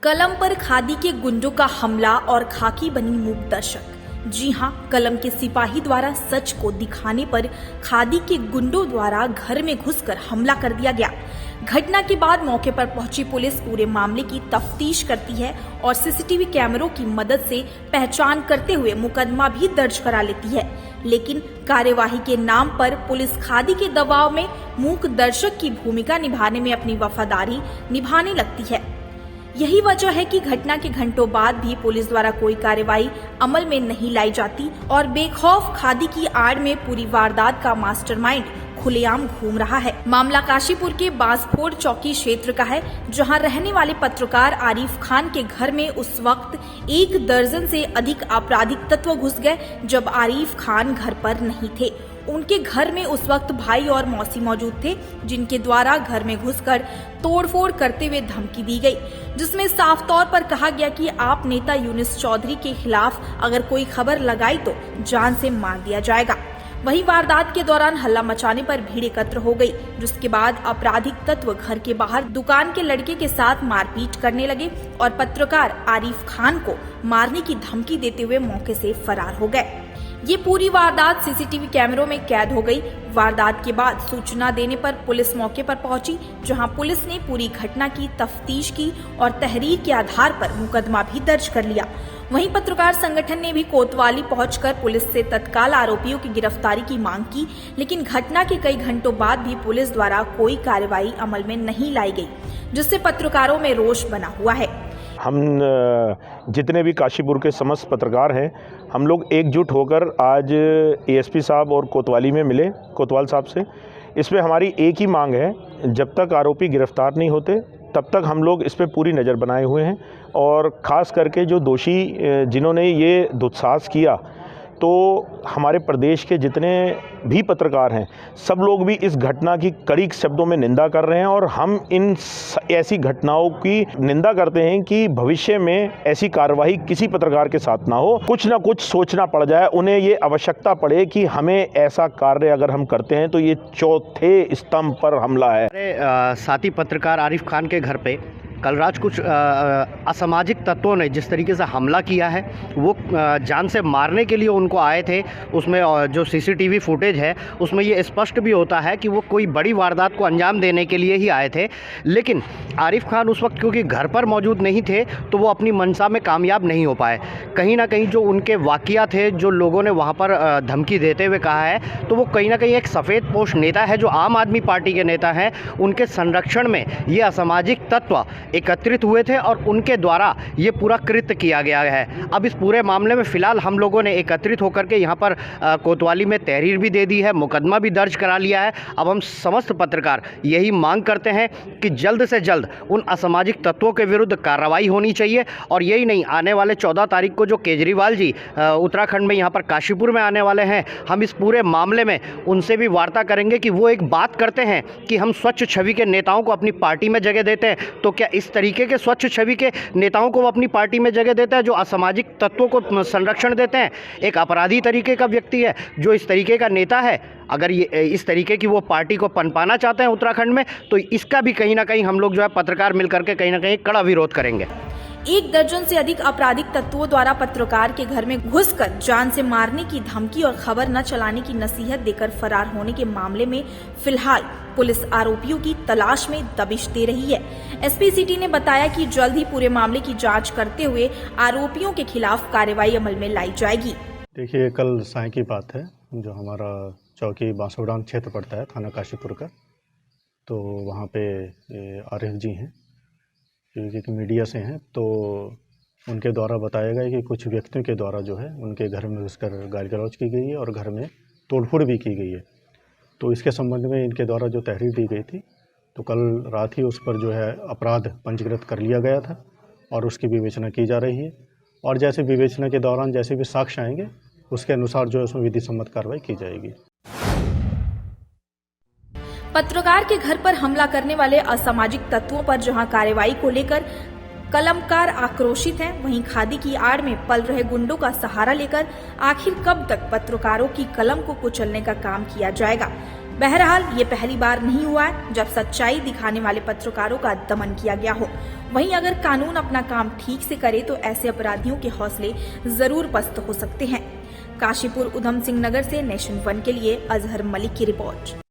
कलम पर खादी के गुंडों का हमला और खाकी बनी मूक दर्शक। जी हां, कलम के सिपाही द्वारा सच को दिखाने पर खादी के गुंडों द्वारा घर में घुसकर हमला कर दिया गया। घटना के बाद मौके पर पहुंची पुलिस पूरे मामले की तफ्तीश करती है और सीसीटीवी कैमरों की मदद से पहचान करते हुए मुकदमा भी दर्ज करा लेती है। लेकिन कार्यवाही के नाम पर पुलिस खादी के दबाव में मूक दर्शक की भूमिका निभाने में अपनी वफादारी निभाने लगती है। यही वजह है कि घटना के घंटों बाद भी पुलिस द्वारा कोई कार्रवाई अमल में नहीं लाई जाती और बेखौफ खादी की आड़ में पूरी वारदात का मास्टरमाइंड खुलेआम घूम रहा है। मामला काशीपुर के बांसफोड़ चौकी क्षेत्र का है, जहां रहने वाले पत्रकार आरिफ खान के घर में उस वक्त 1 दर्जन से अधिक आपराधिक तत्व घुस गए जब आरिफ खान घर पर नहीं थे। उनके घर में उस वक्त भाई और मौसी मौजूद थे, जिनके द्वारा घर में घुसकर तोड़फोड़ करते हुए धमकी दी गई, जिसमें साफ तौर पर कहा गया कि आप नेता यूनुस चौधरी के खिलाफ अगर कोई खबर लगाई तो जान से मार दिया जाएगा। वहीं वारदात के दौरान हल्ला मचाने पर भीड़ एकत्र हो गई, जिसके बाद आपराधिक तत्व घर के बाहर दुकान के लड़के के साथ मारपीट करने लगे और पत्रकार आरिफ खान को मारने की धमकी देते हुए मौके से फरार हो गए। ये पूरी वारदात सीसीटीवी कैमरों में कैद हो गई। वारदात के बाद सूचना देने पर पुलिस मौके पर पहुंची, जहां पुलिस ने पूरी घटना की तफ्तीश की और तहरीर के आधार पर मुकदमा भी दर्ज कर लिया। वहीं पत्रकार संगठन ने भी कोतवाली पहुंचकर पुलिस से तत्काल आरोपियों की गिरफ्तारी की मांग की, लेकिन घटना के कई घंटों बाद भी पुलिस द्वारा कोई कार्रवाई अमल में नहीं लाई गई, जिससे पत्रकारों में रोष बना हुआ है। हम जितने भी काशीपुर के समस्त पत्रकार हैं, हम लोग एकजुट होकर आज एएसपी साहब और कोतवाली में मिले, कोतवाल साहब से। इसमें हमारी एक ही मांग है, जब तक आरोपी गिरफ्तार नहीं होते तब तक हम लोग इस पे पूरी नज़र बनाए हुए हैं और ख़ास करके जो दोषी जिन्होंने ये दुस्साहस किया, तो हमारे प्रदेश के जितने भी पत्रकार हैं सब लोग भी इस घटना की कड़ी शब्दों में निंदा कर रहे हैं और हम इन ऐसी घटनाओं की निंदा करते हैं कि भविष्य में ऐसी कार्रवाई किसी पत्रकार के साथ ना हो। कुछ ना कुछ सोचना पड़ जाए, उन्हें ये आवश्यकता पड़े कि हमें ऐसा कार्य अगर हम करते हैं तो ये चौथे स्तंभ पर हमला है। साथी पत्रकार आरिफ खान के घर पे कल रात कुछ असामाजिक तत्वों ने जिस तरीके से हमला किया है, वो जान से मारने के लिए उनको आए थे। उसमें जो सीसीटीवी फुटेज है उसमें ये स्पष्ट भी होता है कि वो कोई बड़ी वारदात को अंजाम देने के लिए ही आए थे। लेकिन आरिफ खान उस वक्त क्योंकि घर पर मौजूद नहीं थे तो वो अपनी मंशा में कामयाब नहीं हो पाए। कहीं ना कहीं जो उनके वाक़या थे, जो लोगों ने वहाँ पर धमकी देते हुए कहा है, तो वो कहीं ना कहीं एक सफ़ेद पोश नेता है जो आम आदमी पार्टी के नेता हैं, उनके संरक्षण में ये असामाजिक तत्व एकत्रित हुए थे और उनके द्वारा ये पूरा कृत्य किया गया है। अब इस पूरे मामले में फ़िलहाल हम लोगों ने एकत्रित होकर के यहाँ पर कोतवाली में तहरीर भी दे दी है, मुकदमा भी दर्ज करा लिया है। अब हम समस्त पत्रकार यही मांग करते हैं कि जल्द से जल्द उन असामाजिक तत्वों के विरुद्ध कार्रवाई होनी चाहिए। और यही नहीं, आने वाले 14 तारीख को जो केजरीवाल जी उत्तराखंड में यहाँ पर काशीपुर में आने वाले हैं, हम इस पूरे मामले में उनसे भी वार्ता करेंगे कि वो एक बात करते हैं कि हम स्वच्छ छवि के नेताओं को अपनी पार्टी में जगह देते हैं, तो क्या इस तरीके के स्वच्छ छवि के नेताओं को वो अपनी पार्टी में जगह देता है जो असामाजिक तत्वों को संरक्षण देते हैं? एक अपराधी तरीके का व्यक्ति है जो इस तरीके का नेता है। अगर ये इस तरीके की वो पार्टी को पनपाना चाहते हैं उत्तराखंड में, तो इसका भी कहीं ना कहीं हम लोग जो है पत्रकार मिलकर के कहीं ना कहीं कड़ा विरोध करेंगे। 1 दर्जन से अधिक आपराधिक तत्वों द्वारा पत्रकार के घर में घुसकर जान से मारने की धमकी और खबर न चलाने की नसीहत देकर फरार होने के मामले में फिलहाल पुलिस आरोपियों की तलाश में दबिश दे रही है। एसपी सिटी ने बताया कि जल्द ही पूरे मामले की जांच करते हुए आरोपियों के खिलाफ कार्रवाई अमल में लाई जाएगी। देखिए, कल साय की बात है, जो हमारा चौकी बांसोड़ा क्षेत्र पड़ता है, थाना काशीपुर का, तो वहाँ पे आरिफ जी हैं जो कि मीडिया से हैं, तो उनके द्वारा बताया गया कि कुछ व्यक्तियों के द्वारा जो है उनके घर में घुसकर गाली गलौज की गई है और घर में तोड़फोड़ भी की गई है। तो इसके संबंध में इनके द्वारा जो तहरीर दी गई थी, तो कल रात ही उस पर जो है अपराध पंजीकृत कर लिया गया था और उसकी विवेचना की जा रही है। और जैसे विवेचना के दौरान जैसे भी साक्ष्य आएंगे उसके अनुसार जो है उसमें विधि सम्मत कार्रवाई की जाएगी। पत्रकार के घर पर हमला करने वाले असामाजिक तत्वों पर जहां कार्रवाई को लेकर कलमकार आक्रोशित हैं, वहीं खादी की आड़ में पल रहे गुंडों का सहारा लेकर आखिर कब तक पत्रकारों की कलम को कुचलने का काम किया जाएगा, बहरहाल ये पहली बार नहीं हुआ है जब सच्चाई दिखाने वाले पत्रकारों का दमन किया गया हो। वहीं अगर कानून अपना काम ठीक से करे तो ऐसे अपराधियों के हौसले जरूर पस्त हो सकते हैं। काशीपुर उधम सिंह नगर से नेशन वन के लिए अजहर मलिक की रिपोर्ट।